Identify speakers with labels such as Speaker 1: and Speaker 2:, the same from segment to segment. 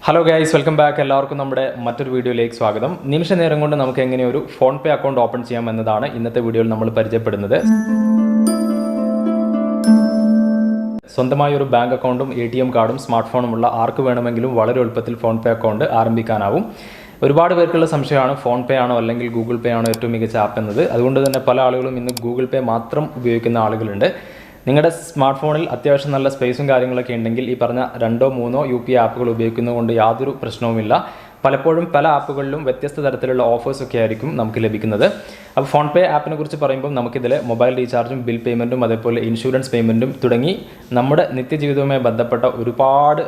Speaker 1: Hello guys, welcome back. എല്ലാവർക്കും നമ്മുടെ മറ്റൊരു വീഡിയോയിലേക്ക് സ്വാഗതം. നിമിഷ നേരം കൊണ്ട് നമുക്ക് എങ്ങനെ ഒരു PhonePe അക്കൗണ്ട് ഓപ്പൺ ചെയ്യാം എന്നതാണ് ഇന്നത്തെ വീഡിയോയിൽ നമ്മൾ പരിചയപ്പെടുന്നത്. സ്വന്തമായി ഒരു ബാങ്ക് അക്കൗണ്ടും ATM കാർഡും സ്മാർട്ട് ഫോണും ഉള്ള ആർക്ക് വേണമെങ്കിലും വളരെ എളുപ്പത്തിൽ PhonePe അക്കൗണ്ട് ആരംഭിക്കാനാവും. ഒരുപാട് പേർക്കുള്ള സംശയമാണ് PhonePe ആണോ അല്ലെങ്കിൽ Google Pay ആണോ ഏറ്റവും മികച്ച ആപ്പ് എന്നത്. അതുകൊണ്ട് തന്നെ പല ആളുകളും ഇന്ന് Google Pay മാത്രം ഉപയോഗിക്കുന്ന ആളുകളുണ്ട്. നിങ്ങളുടെ സ്മാർട്ട് ഫോണിൽ അത്യാവശ്യം നല്ല സ്പേസും കാര്യങ്ങളൊക്കെ ഉണ്ടെങ്കിൽ ഈ പറഞ്ഞ രണ്ടോ മൂന്നോ UPI ആപ്പുകൾ ഉപയോഗിക്കുന്നതുകൊണ്ട് യാതൊരു പ്രശ്നവുമില്ല. പലപ്പോഴും പല ആപ്പുകളിലും വ്യത്യസ്ത തരത്തിലുള്ള ഓഫേഴ്സ് ഒക്കെ ആയിരിക്കും നമുക്ക് ലഭിക്കുന്നത്. അപ്പോൾ PhonePe ആപ്പിനെ കുറിച്ച് പറയുമ്പോൾ നമുക്കിതിൽ മൊബൈൽ റീചാർജും ബിൽ പേയ്മെൻറ്റും അതേപോലെ ഇൻഷുറൻസ് പേയ്മെൻറ്റും തുടങ്ങി നമ്മുടെ നിത്യജീവിതവുമായി ബന്ധപ്പെട്ട ഒരുപാട്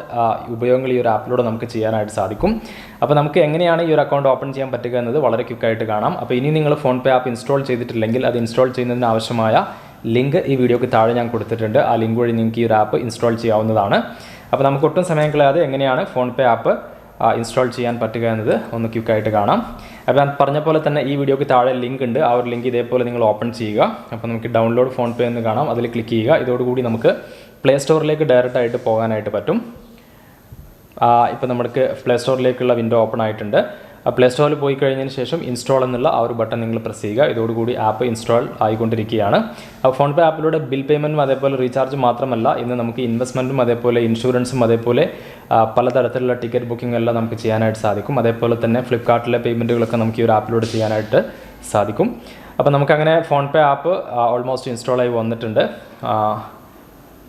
Speaker 1: ഉപയോഗങ്ങൾ ഈ ഒരു ആപ്പിലൂടെ നമുക്ക് ചെയ്യാനായിട്ട് സാധിക്കും. അപ്പോൾ നമുക്ക് എങ്ങനെയാണ് ഈ ഒരു അക്കൗണ്ട് ഓപ്പൺ ചെയ്യാൻ പറ്റുക എന്നത് വളരെ ക്വിക്കായിട്ട് കാണാം. അപ്പോൾ ഇനി നിങ്ങൾ PhonePe ആപ്പ് ഇൻസ്റ്റാൾ ചെയ്തിട്ടില്ലെങ്കിൽ അത് ഇൻസ്റ്റാൾ ചെയ്യുന്നതിന് ആവശ്യമായ ലിങ്ക് ഈ വീഡിയോക്ക് താഴെ ഞാൻ കൊടുത്തിട്ടുണ്ട്. ആ ലിങ്ക് വഴി നിങ്ങൾക്ക് ഈ ഒരു ആപ്പ് ഇൻസ്റ്റാൾ ചെയ്യാവുന്നതാണ്. അപ്പോൾ നമുക്ക് ഒട്ടും സമയം കളയാതെ എങ്ങനെയാണ് PhonePe ആപ്പ് ഇൻസ്റ്റാൾ ചെയ്യാൻ പറ്റുക എന്നത് ഒന്ന് ക്വിക്കായിട്ട് കാണാം. അപ്പോൾ ഞാൻ പറഞ്ഞ പോലെ തന്നെ ഈ വീഡിയോക്ക് താഴെ ലിങ്ക് ഉണ്ട്. ആ ഒരു ലിങ്ക് ഇതേപോലെ നിങ്ങൾ ഓപ്പൺ ചെയ്യുക. അപ്പോൾ നമുക്ക് ഡൗൺലോഡ് PhonePe എന്ന് കാണാം, അതിൽ ക്ലിക്ക് ചെയ്യുക. ഇതോടുകൂടി നമുക്ക് പ്ലേ സ്റ്റോറിലേക്ക് ഡയറക്റ്റ് ആയിട്ട് പോകാനായിട്ട് പറ്റും. ഇപ്പോൾ നമുക്ക് പ്ലേ സ്റ്റോറിലേക്കുള്ള വിൻഡോ ഓപ്പൺ ആയിട്ടുണ്ട്. പ്ലേ സ്റ്റോറിൽ പോയി കഴിഞ്ഞതിന് ശേഷം ഇൻസ്റ്റാൾ എന്നുള്ള ആ ഒരു ബട്ടൺ നിങ്ങൾ പ്രസ് ചെയ്യുക. ഇതോടുകൂടി ആപ്പ് ഇൻസ്റ്റാൾ ആയിക്കൊണ്ടിരിക്കുകയാണ്. അപ്പോൾ PhonePe ആപ്പിലൂടെ ബിൽ പേയ്മെൻറ്റും അതേപോലെ റീചാർജും മാത്രമല്ല, ഇന്ന് നമുക്ക് ഇൻവെസ്റ്റ്മെൻറ്റും അതേപോലെ ഇൻഷുറൻസും അതേപോലെ പലതരത്തിലുള്ള ടിക്കറ്റ് ബുക്കിംഗ് എല്ലാം നമുക്ക് ചെയ്യാനായിട്ട് സാധിക്കും. അതേപോലെ തന്നെ ഫ്ലിപ്കാർട്ടിലെ പേയ്മെൻറ്റുകളൊക്കെ നമുക്ക് ഈ ഒരു ആപ്പിലൂടെ ചെയ്യാനായിട്ട് സാധിക്കും. അപ്പോൾ നമുക്കങ്ങനെ PhonePe ആപ്പ് ഓൾമോസ്റ്റ് ഇൻസ്റ്റാൾ ആയി വന്നിട്ടുണ്ട്.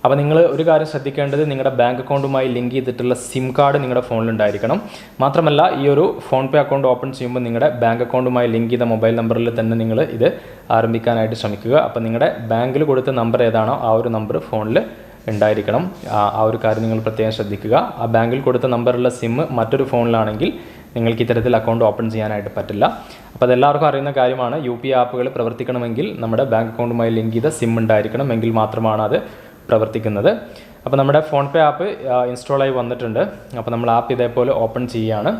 Speaker 1: അപ്പോൾ നിങ്ങൾ ഒരു കാര്യം ശ്രദ്ധിക്കേണ്ടത്, നിങ്ങളുടെ ബാങ്ക് അക്കൗണ്ടുമായി ലിങ്ക് ചെയ്തിട്ടുള്ള സിം കാർഡ് നിങ്ങളുടെ ഫോണിലുണ്ടായിരിക്കണം. മാത്രമല്ല ഈ ഒരു PhonePe അക്കൗണ്ട് ഓപ്പൺ ചെയ്യുമ്പോൾ നിങ്ങളുടെ ബാങ്ക് അക്കൗണ്ടുമായി ലിങ്ക് ചെയ്ത മൊബൈൽ നമ്പറിൽ തന്നെ നിങ്ങൾ ഇത് ആരംഭിക്കാനായിട്ട് ശ്രമിക്കുക. അപ്പോൾ നിങ്ങളുടെ ബാങ്കിൽ കൊടുത്ത നമ്പർ ഏതാണോ ആ ഒരു നമ്പർ ഫോണിൽ ഉണ്ടായിരിക്കണം. ആ ഒരു കാര്യം നിങ്ങൾ പ്രത്യേകം ശ്രദ്ധിക്കുക. ആ ബാങ്കിൽ കൊടുത്ത നമ്പറുള്ള സിം മറ്റൊരു ഫോണിലാണെങ്കിൽ നിങ്ങൾക്ക് ഇത്തരത്തിൽ അക്കൗണ്ട് ഓപ്പൺ ചെയ്യാനായിട്ട് പറ്റില്ല. അപ്പോൾ അതെല്ലാവർക്കും അറിയുന്ന കാര്യമാണ്. UPI ആപ്പുകൾ പ്രവർത്തിക്കണമെങ്കിൽ നമ്മുടെ ബാങ്ക് അക്കൗണ്ടുമായി ലിങ്ക് ചെയ്ത സിം ഉണ്ടായിരിക്കണം, എങ്കിൽ മാത്രമാണ് അത് പ്രവർത്തിക്കുന്നത്. അപ്പോൾ നമ്മുടെ PhonePe ആപ്പ് ഇൻസ്റ്റാൾ ആയി വന്നിട്ടുണ്ട്. അപ്പോൾ നമ്മൾ ആപ്പ് ഇതേപോലെ ഓപ്പൺ ചെയ്യുകയാണ്.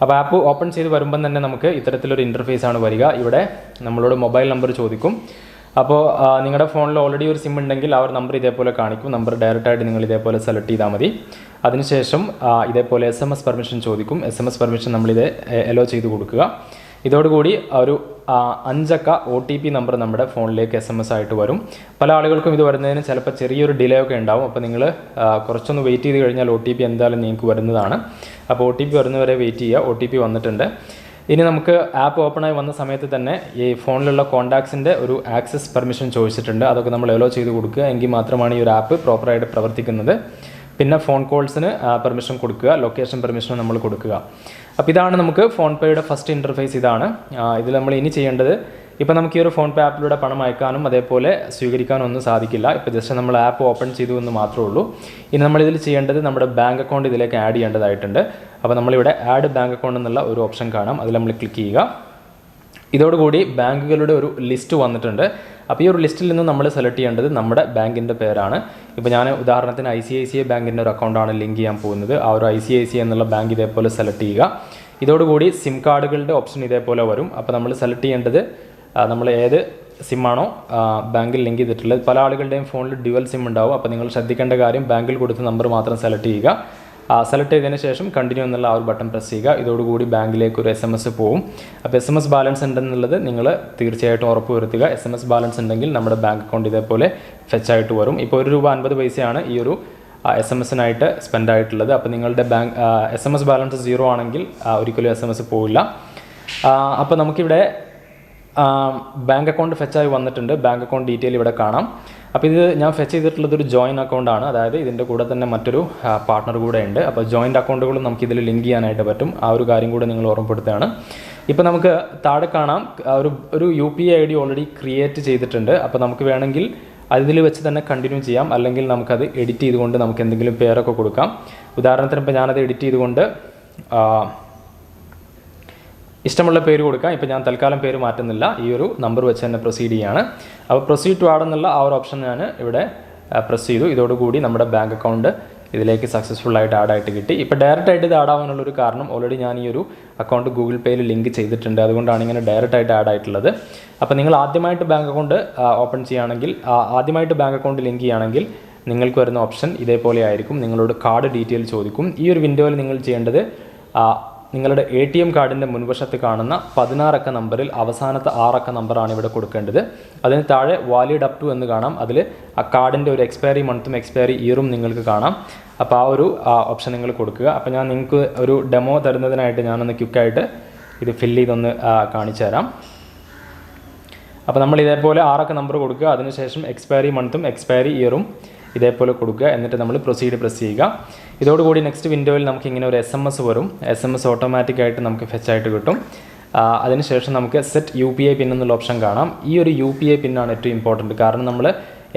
Speaker 1: അപ്പോൾ ആപ്പ് ഓപ്പൺ ചെയ്ത് വരുമ്പം തന്നെ നമുക്ക് ഇത്തരത്തിലൊരു ഇൻ്റർഫേസ് ആണ് വരിക. ഇവിടെ നമ്മളോട് മൊബൈൽ നമ്പർ ചോദിക്കും. അപ്പോൾ നിങ്ങളുടെ ഫോണിൽ ഓൾറെഡി ഒരു സിം ഉണ്ടെങ്കിൽ ആ ഒരു നമ്പർ ഇതേപോലെ കാണിക്കും. നമ്പർ ഡയറക്റ്റായിട്ട് നിങ്ങൾ ഇതേപോലെ സെലക്ട് ചെയ്താൽ മതി. അതിനുശേഷം ഇതേപോലെ SMS പെർമിഷൻ ചോദിക്കും. SMS പെർമിഷൻ നമ്മളിത് അലോ ചെയ്ത് കൊടുക്കുക. ഇതോടുകൂടി ഒരു 5 അക്ക OTP നമ്പർ നമ്മുടെ ഫോണിലേക്ക് SMS ആയിട്ട് വരും. പല ആളുകൾക്കും ഇത് വരുന്നതിന് ചിലപ്പോൾ ചെറിയൊരു ഡിലേ ഒക്കെ ഉണ്ടാവും. അപ്പോൾ നിങ്ങൾ കുറച്ചൊന്ന് വെയിറ്റ് ചെയ്ത് കഴിഞ്ഞാൽ OTP എന്തായാലും നിങ്ങൾക്ക് വരുന്നതാണ്. അപ്പോൾ OTP വരുന്നവരെ വെയിറ്റ് ചെയ്യുക. OTP വന്നിട്ടുണ്ട്. ഇനി നമുക്ക് ആപ്പ് ഓപ്പണായി വന്ന സമയത്ത് തന്നെ ഈ ഫോണിലുള്ള കോൺടാക്ട്സിൻ്റെ ഒരു ആക്സസ് പെർമിഷൻ ചോദിച്ചിട്ടുണ്ട്. അതൊക്കെ നമ്മൾ അലോ ചെയ്ത് കൊടുക്കുക. എങ്കിൽ മാത്രമാണ് ഈ ഒരു ആപ്പ് പ്രോപ്പറായിട്ട് പ്രവർത്തിക്കുന്നത്. പിന്നെ ഫോൺ കോൾസിന് പെർമിഷൻ കൊടുക്കുക, ലൊക്കേഷൻ പെർമിഷൻ നമ്മൾ കൊടുക്കുക. അപ്പോൾ ഇതാണ് നമുക്ക് PhonePeയുടെ ഫസ്റ്റ് ഇൻ്റർഫേസ്. ഇതാണ് ഇതിൽ നമ്മൾ ഇനി ചെയ്യേണ്ടത്, ഇപ്പോൾ നമുക്ക് ഈ ഒരു PhonePe ആപ്പിലൂടെ പണം അയക്കാനും അതേപോലെ സ്വീകരിക്കാനും ഒന്നും സാധിക്കില്ല. ഇപ്പോൾ ജസ്റ്റ് നമ്മൾ ആപ്പ് ഓപ്പൺ ചെയ്തു എന്ന് മാത്രമേ ഉള്ളൂ. ഇനി നമ്മളിതിൽ ചെയ്യേണ്ടത് നമ്മുടെ ബാങ്ക് അക്കൗണ്ട് ഇതിലേക്ക് ആഡ് ചെയ്യേണ്ടതായിട്ടുണ്ട്. അപ്പോൾ നമ്മളിവിടെ ആഡ് ബാങ്ക് അക്കൗണ്ട് എന്നുള്ള ഒരു ഓപ്ഷൻ കാണാം, അതിൽ നമ്മൾ ക്ലിക്ക് ചെയ്യുക. ഇതോടുകൂടി ബാങ്കുകളുടെ ഒരു ലിസ്റ്റ് വന്നിട്ടുണ്ട്. അപ്പോൾ ഈ ഒരു ലിസ്റ്റിൽ നിന്ന് നമ്മൾ സെലക്ട് ചെയ്യേണ്ടത് നമ്മുടെ ബാങ്കിൻ്റെ പേരാണ്. ഇപ്പോൾ ഞാൻ ഉദാഹരണത്തിന് ICICI ബാങ്കിൻ്റെ ഒരു അക്കൗണ്ടാണ് ലിങ്ക് ചെയ്യാൻ പോകുന്നത്. ആ ഒരു ICICI എന്നുള്ള ബാങ്ക് ഇതേപോലെ സെലക്ട് ചെയ്യുക. ഇതോടുകൂടി സിം കാർഡുകളുടെ ഓപ്ഷൻ ഇതേപോലെ വരും. അപ്പോൾ നമ്മൾ സെലക്ട് ചെയ്യേണ്ടത് നമ്മൾ ഏത് സിമ്മാണോ ബാങ്കിൽ ലിങ്ക് ചെയ്തിട്ടുള്ളത്. പല ആളുകളുടെയും ഫോണിൽ ഡ്യുവൽ സിം ഉണ്ടാവും. അപ്പോൾ നിങ്ങൾ ശ്രദ്ധിക്കേണ്ട കാര്യം, ബാങ്കിൽ കൊടുത്ത നമ്പർ മാത്രം സെലക്ട് ചെയ്യുക. സെലക്ട് ചെയ്തതിന് ശേഷം കണ്ടിന്യൂ എന്നുള്ള ആ ഒരു ബട്ടൺ പ്രസ് ചെയ്യുക. ഇതോടുകൂടി ബാങ്കിലേക്ക് ഒരു SMS പോവും. അപ്പോൾ SMS ബാലൻസ് ഉണ്ടെന്നുള്ളത് നിങ്ങൾ തീർച്ചയായിട്ടും ഉറപ്പ് വരുത്തുക. SMS ബാലൻസ് ഉണ്ടെങ്കിൽ നമ്മുടെ ബാങ്ക് അക്കൗണ്ട് ഇതേപോലെ ഫെച്ച് ആയിട്ട് വരും. ഇപ്പോൾ ₹1.50 ഈ ഒരു SMS-നായിട്ട് സ്പെൻഡ് ആയിട്ടുള്ളത്. അപ്പോൾ നിങ്ങളുടെ SMS ബാലൻസ് 0 ആണെങ്കിൽ ഒരിക്കലും SMS പോവില്ല. അപ്പോൾ നമുക്കിവിടെ ബാങ്ക് അക്കൗണ്ട് ഫെച്ചായി വന്നിട്ടുണ്ട്. ബാങ്ക് അക്കൗണ്ട് ഡീറ്റെയിൽ ഇവിടെ കാണാം. അപ്പോൾ ഇത് ഞാൻ ഫെച്ച് ചെയ്തിട്ടുള്ളത് ഒരു ജോയിൻ അക്കൗണ്ടാണ്. അതായത് ഇതിൻ്റെ കൂടെ തന്നെ മറ്റൊരു പാർട്ണർ കൂടെ ഉണ്ട്. അപ്പോൾ ജോയിൻ്റ് അക്കൗണ്ടുകളും നമുക്കിതിൽ ലിങ്ക് ചെയ്യാനായിട്ട് പറ്റും. ആ ഒരു കാര്യം കൂടെ നിങ്ങൾ ഓർമ്മപ്പെടുത്തുകയാണ്. ഇപ്പോൾ നമുക്ക് താഴെ കാണാം ഒരു UPI ID ഓൾറെഡി ക്രിയേറ്റ് ചെയ്തിട്ടുണ്ട്. അപ്പോൾ നമുക്ക് വേണമെങ്കിൽ അതിൽ വെച്ച് തന്നെ കണ്ടിന്യൂ ചെയ്യാം, അല്ലെങ്കിൽ നമുക്കത് എഡിറ്റ് ചെയ്തുകൊണ്ട് നമുക്ക് എന്തെങ്കിലും പേരൊക്കെ കൊടുക്കാം. ഉദാഹരണത്തിന് ഇപ്പോൾ ഞാനത് എഡിറ്റ് ചെയ്തുകൊണ്ട് ഇഷ്ടമുള്ള പേര് കൊടുക്കാം. ഇപ്പോൾ ഞാൻ തൽക്കാലം പേര് മാറ്റുന്നില്ല, ഈ ഒരു നമ്പർ വെച്ച് തന്നെ പ്രൊസീഡ് ചെയ്യാണ്. അപ്പോൾ പ്രൊസീഡ് ടു ആഡ് എന്നുള്ള ആ ഒരു ഓപ്ഷൻ ഞാൻ ഇവിടെ പ്രസ് ചെയ്തു. ഇതോടുകൂടി നമ്മുടെ ബാങ്ക് അക്കൗണ്ട് ഇതിലേക്ക് സക്സസ്ഫുൾ ആയിട്ട് ആഡ് ആയിട്ട് കിട്ടി. ഇപ്പോൾ ഡയറക്റ്റ് ആയിട്ട് ഇത് ആഡ് ആവാനുള്ളൊരു കാരണം, ഓൾറെഡി ഞാൻ ഈ ഒരു അക്കൗണ്ട് Google Payയിൽ ലിങ്ക് ചെയ്തിട്ടുണ്ട്. അതുകൊണ്ടാണ് ഇങ്ങനെ ഡയറക്റ്റ് ആയിട്ട് ആഡ് ആയിട്ടുള്ളത്. അപ്പോൾ നിങ്ങൾ ആദ്യമായിട്ട് ബാങ്ക് അക്കൗണ്ട് ഓപ്പൺ ചെയ്യുകയാണെങ്കിൽ, ആദ്യമായിട്ട് ബാങ്ക് അക്കൗണ്ട് ലിങ്ക് ചെയ്യുകയാണെങ്കിൽ നിങ്ങൾക്ക് വരുന്ന ഓപ്ഷൻ ഇതേപോലെ ആയിരിക്കും. നിങ്ങളോട് കാർഡ് ഡീറ്റെയിൽ ചോദിക്കും. ഈ ഒരു വിൻഡോയിൽ നിങ്ങൾ ചെയ്യേണ്ടത് നിങ്ങളുടെ ATM കാർഡിൻ്റെ മുൻവശത്ത് കാണുന്ന 16 അക്ക നമ്പറിൽ അവസാനത്തെ 6 അക്ക നമ്പറാണ് ഇവിടെ കൊടുക്കേണ്ടത്. അതിന് താഴെ വാലിഡ് അപ് ടു എന്ന് കാണാം. അതിൽ ആ കാർഡിൻ്റെ ഒരു എക്സ്പയറി മന്തും എക്സ്പയറി ഇയറും നിങ്ങൾക്ക് കാണാം. അപ്പോൾ ആ ഒരു ഓപ്ഷൻ നിങ്ങൾ കൊടുക്കുക. അപ്പോൾ ഞാൻ നിങ്ങൾക്ക് ഒരു ഡെമോ തരുന്നതിനായിട്ട് ഞാനൊന്ന് ക്വിക്കായിട്ട് ഇത് ഫില്ല് ചെയ്തൊന്ന് കാണിച്ചു തരാം. അപ്പോൾ നമ്മൾ ഇതേപോലെ 6 അക്ക നമ്പർ കൊടുക്കുക. അതിനുശേഷം എക്സ്പയറി മന്തും എക്സ്പയറി ഇയറും ഇതേപോലെ കൊടുക്കുക. എന്നിട്ട് നമ്മൾ പ്രൊസീഡ് പ്രസ് ചെയ്യുക. ഇതോടുകൂടി നെക്സ്റ്റ് വിൻഡോയിൽ നമുക്ക് ഇങ്ങനെ ഒരു SMS വരും. SMS ഓട്ടോമാറ്റിക്കായിട്ട് നമുക്ക് ഫെച്ച് ആയിട്ട് കിട്ടും. അതിനുശേഷം നമുക്ക് സെറ്റ് UPI പിൻ എന്നുള്ള ഓപ്ഷൻ കാണാം. ഈ ഒരു UPI പിന്നാണ് ഏറ്റവും ഇമ്പോർട്ടൻറ്റ്. കാരണം നമ്മൾ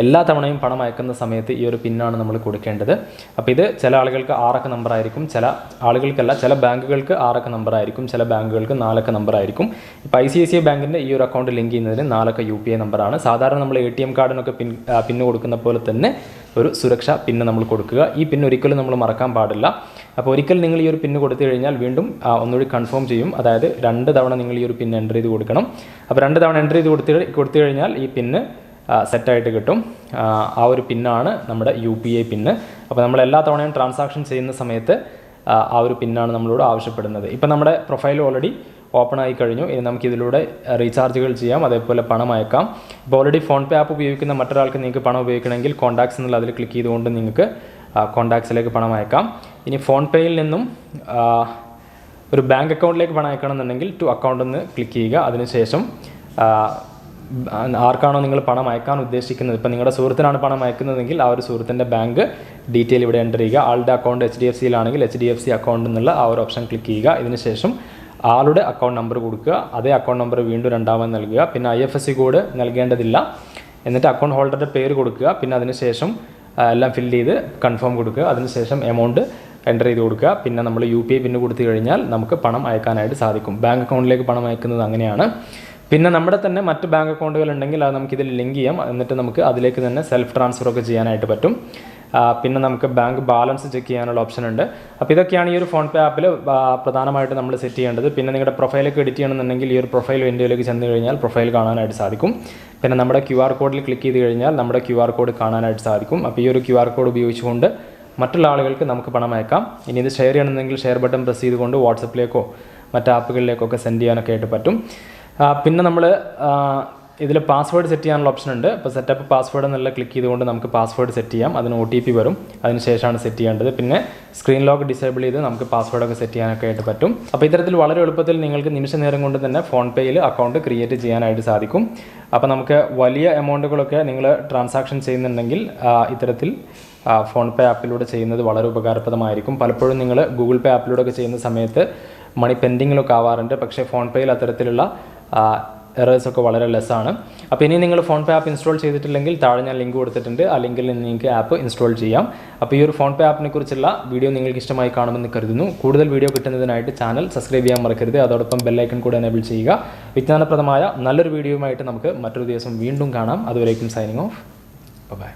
Speaker 1: എല്ലാ തവണയും പണം അയക്കുന്ന സമയത്ത് ഈ ഒരു പിന്നാണ് നമ്മൾ കൊടുക്കേണ്ടത്. അപ്പോൾ ഇത് ചില ആളുകൾക്ക് 6 അക്ക നമ്പർ ആയിരിക്കും, ചില ആളുകൾക്കല്ല, ചില ബാങ്കുകൾക്ക് 6 അക്ക നമ്പർ ആയിരിക്കും, ചില ബാങ്കുകൾക്ക് 4 അക്ക നമ്പർ ആയിരിക്കും. ഇപ്പോൾ ICICI ബാങ്കിൻ്റെ ഈ ഒരു അക്കൗണ്ട് ലിങ്ക് ചെയ്യുന്നതിന് 4 അക്ക UPI നമ്പറാണ്. സാധാരണ നമ്മൾ ATM കാർഡിനൊക്കെ പിന്ന് കൊടുക്കുന്ന പോലെ തന്നെ ഒരു സുരക്ഷാ പിന്ന് നമ്മൾ കൊടുക്കുക. ഈ പിന്ന് ഒരിക്കലും നമ്മൾ മറക്കാൻ പാടില്ല. അപ്പോൾ ഒരിക്കൽ നിങ്ങൾ ഈ ഒരു പിന്ന് കൊടുത്തു കഴിഞ്ഞാൽ വീണ്ടും ഒന്നുകൂടി കൺഫേം ചെയ്യും. അതായത് 2 തവണ നിങ്ങൾ ഈ ഒരു പിന്ന് എൻ്റർ ചെയ്ത് കൊടുക്കണം. അപ്പോൾ 2 തവണ എൻ്റർ ചെയ്ത് കൊടുത്തു കഴിഞ്ഞാൽ ഈ പിന്ന് സെറ്റായിട്ട് കിട്ടും. ആ ഒരു പിന്നാണ് നമ്മുടെ UPI പിന്ന്. അപ്പോൾ നമ്മൾ എല്ലാ തവണയും ട്രാൻസാക്ഷൻ ചെയ്യുന്ന സമയത്ത് ആ ഒരു പിന്നാണ് നമ്മളോട് ആവശ്യപ്പെടുന്നത്. ഇപ്പോൾ നമ്മുടെ പ്രൊഫൈൽ ഓൾറെഡി ഓപ്പൺ ആയി കഴിഞ്ഞു. ഇനി നമുക്കിതിലൂടെ റീചാർജുകൾ ചെയ്യാം, അതേപോലെ പണം അയക്കാം. ഇപ്പോൾ ഓൾറെഡി ഫോൺപേ ആപ്പ് ഉപയോഗിക്കുന്ന മറ്റൊരാൾക്ക് നിങ്ങൾക്ക് പണം ഉപയോഗിക്കണമെങ്കിൽ കോൺടാക്ട്സ് എന്നുള്ള അതിൽ ക്ലിക്ക് ചെയ്തുകൊണ്ട് നിങ്ങൾക്ക് കോൺടാക്ട്സിലേക്ക് പണം അയക്കാം. ഇനി ഫോൺപേയിൽ നിന്നും ഒരു ബാങ്ക് അക്കൗണ്ടിലേക്ക് പണം അയക്കണമെന്നുണ്ടെങ്കിൽ ടു അക്കൗണ്ട് എന്ന് ക്ലിക്ക് ചെയ്യുക. അതിനുശേഷം ആർക്കാണോ നിങ്ങൾ പണം അയക്കാൻ ഉദ്ദേശിക്കുന്നത്, ഇപ്പോൾ നിങ്ങളുടെ സുഹൃത്തിനാണ് പണം അയക്കുന്നതെങ്കിൽ ആ ഒരു സുഹൃത്തിൻ്റെ ബാങ്ക് ഡീറ്റെയിൽ ഇവിടെ എൻ്റർ ചെയ്യുക. ആളുടെ അക്കൗണ്ട് HDFCയിലാണെങ്കിൽ HDFC അക്കൗണ്ട് എന്നുള്ള ആ ഒരു ഓപ്ഷൻ ക്ലിക്ക് ചെയ്യുക. ഇതിനുശേഷം ആളുടെ അക്കൗണ്ട് നമ്പർ കൊടുക്കുക. അതേ അക്കൗണ്ട് നമ്പർ വീണ്ടും രണ്ടാമത് നൽകുക. പിന്നെ IFSC കോഡ് നൽകേണ്ടതില്ല. എന്നിട്ട് അക്കൗണ്ട് ഹോൾഡറുടെ പേര് കൊടുക്കുക. പിന്നെ അതിനുശേഷം എല്ലാം ഫില്ല് ചെയ്ത് കൺഫേം കൊടുക്കുക. അതിനുശേഷം എമൗണ്ട് എൻ്റർ ചെയ്ത് കൊടുക്കുക. പിന്നെ നമ്മൾ UPI പിന്ന് കൊടുത്തു കഴിഞ്ഞാൽ നമുക്ക് പണം അയക്കാനായിട്ട് സാധിക്കും. ബാങ്ക് അക്കൗണ്ടിലേക്ക് പണം അയക്കുന്നത് അങ്ങനെയാണ്. പിന്നെ നമ്മുടെ തന്നെ മറ്റ് ബാങ്ക് അക്കൗണ്ടുകൾ ഉണ്ടെങ്കിൽ അത് നമുക്കിതിൽ ലിങ്ക് ചെയ്യാം. എന്നിട്ട് നമുക്ക് അതിലേക്ക് തന്നെ സെൽഫ് ട്രാൻസ്ഫർ ഒക്കെ ചെയ്യാനായിട്ട് പറ്റും. പിന്നെ നമുക്ക് ബാങ്ക് ബാലൻസ് ചെക്ക് ചെയ്യാനുള്ള ഓപ്ഷൻ ഉണ്ട്. അപ്പോൾ ഇതൊക്കെയാണ് ഈ ഒരു ഫോൺപേ ആപ്പിൽ പ്രധാനമായിട്ട് നമ്മൾ സെറ്റ് ചെയ്യേണ്ടത്. പിന്നെ നിങ്ങളുടെ പ്രൊഫൈലൊക്കെ എഡിറ്റ് ചെയ്യണമെന്നുണ്ടെങ്കിൽ ഈ ഒരു പ്രൊഫൈൽ വിൻഡോയിലേക്ക് ചെന്ന് കഴിഞ്ഞാൽ പ്രൊഫൈൽ കാണാനായിട്ട് സാധിക്കും. പിന്നെ നമ്മുടെ QR കോഡിൽ ക്ലിക്ക് ചെയ്ത് കഴിഞ്ഞാൽ നമ്മുടെ QR കോഡ് കാണാനായിട്ട് സാധിക്കും. അപ്പോൾ ഈ ഒരു QR കോഡ് ഉപയോഗിച്ചുകൊണ്ട് മറ്റുള്ള ആളുകൾക്ക് നമുക്ക് പണം അയക്കാം. ഇനി ഇത് ഷെയർ ചെയ്യണമെന്നുണ്ടെങ്കിൽ ഷെയർ ബട്ടൺ പ്രസ് ചെയ്തുകൊണ്ട് വാട്സപ്പിലേക്കോ മറ്റ് ആപ്പുകളിലേക്കൊക്കെ സെൻഡ് ചെയ്യാനൊക്കെ ആയിട്ട് പറ്റും. പിന്നെ നമ്മൾ ഇതിൽ പാസ്വേഡ് സെറ്റ് ചെയ്യാനുള്ള ഓപ്ഷൻ ഉണ്ട്. അപ്പോൾ സെറ്റപ്പ് പാസ്വേഡ് എന്നുള്ള ക്ലിക്ക് ചെയ്തുകൊണ്ട് നമുക്ക് പാസ്വേഡ് സെറ്റ് ചെയ്യാം. അതിന് OTP വരും. അതിനുശേഷമാണ് സെറ്റ് ചെയ്യേണ്ടത്. പിന്നെ സ്ക്രീൻ ലോക്ക് ഡിസേബിൾ ചെയ്ത് നമുക്ക് പാസ്വേഡൊക്കെ സെറ്റ് ചെയ്യാനൊക്കെ ആയിട്ട് പറ്റും. അപ്പോൾ ഇത്തരത്തിൽ വളരെ എളുപ്പത്തിൽ നിങ്ങൾക്ക് നിമിഷ നേരം കൊണ്ട് തന്നെ ഫോൺപേയിൽ അക്കൗണ്ട് ക്രിയേറ്റ് ചെയ്യാനായിട്ട് സാധിക്കും. അപ്പോൾ നമുക്ക് വലിയ എമൗണ്ടുകളൊക്കെ നിങ്ങൾ ട്രാൻസാക്ഷൻ ചെയ്യുന്നുണ്ടെങ്കിൽ ഇത്തരത്തിൽ ഫോൺപേ ആപ്പിലൂടെ ചെയ്യുന്നത് വളരെ ഉപകാരപ്രദമായിരിക്കും. പലപ്പോഴും നിങ്ങൾ ഗൂഗിൾ പേ ആപ്പിലൂടെ ഒക്കെ ചെയ്യുന്ന സമയത്ത് മണി പെൻഡിങ്ങിലൊക്കെ ആവാറുണ്ട്. പക്ഷേ ഫോൺപേയിൽ അത്തരത്തിലുള്ള എറേഴ്സൊക്കെ വളരെ ലെസ്സാണ്. അപ്പോൾ ഇനി നിങ്ങൾ ഫോൺപേ ആപ്പ് ഇൻസ്റ്റാൾ ചെയ്തിട്ടില്ലെങ്കിൽ താഴെ ഞാൻ ലിങ്ക് കൊടുത്തിട്ടുണ്ട്. ആ ലിങ്കിൽ നിന്ന് നിങ്ങൾക്ക് ആപ്പ് ഇൻസ്റ്റാൾ ചെയ്യാം. അപ്പോൾ ഈ ഒരു ഫോൺപേ ആപ്പിനെ കുറിച്ചുള്ള വീഡിയോ നിങ്ങൾക്ക് ഇഷ്ടമായി കാണുമെന്ന് കരുതുന്നു. കൂടുതൽ വീഡിയോ കിട്ടുന്നതിനായിട്ട് ചാനൽ സബ്സ്ക്രൈബ് ചെയ്യാൻ മറക്കരുത്. അതോടൊപ്പം ബെല്ലൈക്കൺ കൂടെ എനേബിൾ ചെയ്യുക. വിജ്ഞാനപ്രദമായ നല്ലൊരു വീഡിയോയുമായിട്ട് നമുക്ക് മറ്റൊരു ദിവസം വീണ്ടും കാണാം. അതുവരേക്കും സൈനിങ് ഓഫ്. ബൈ.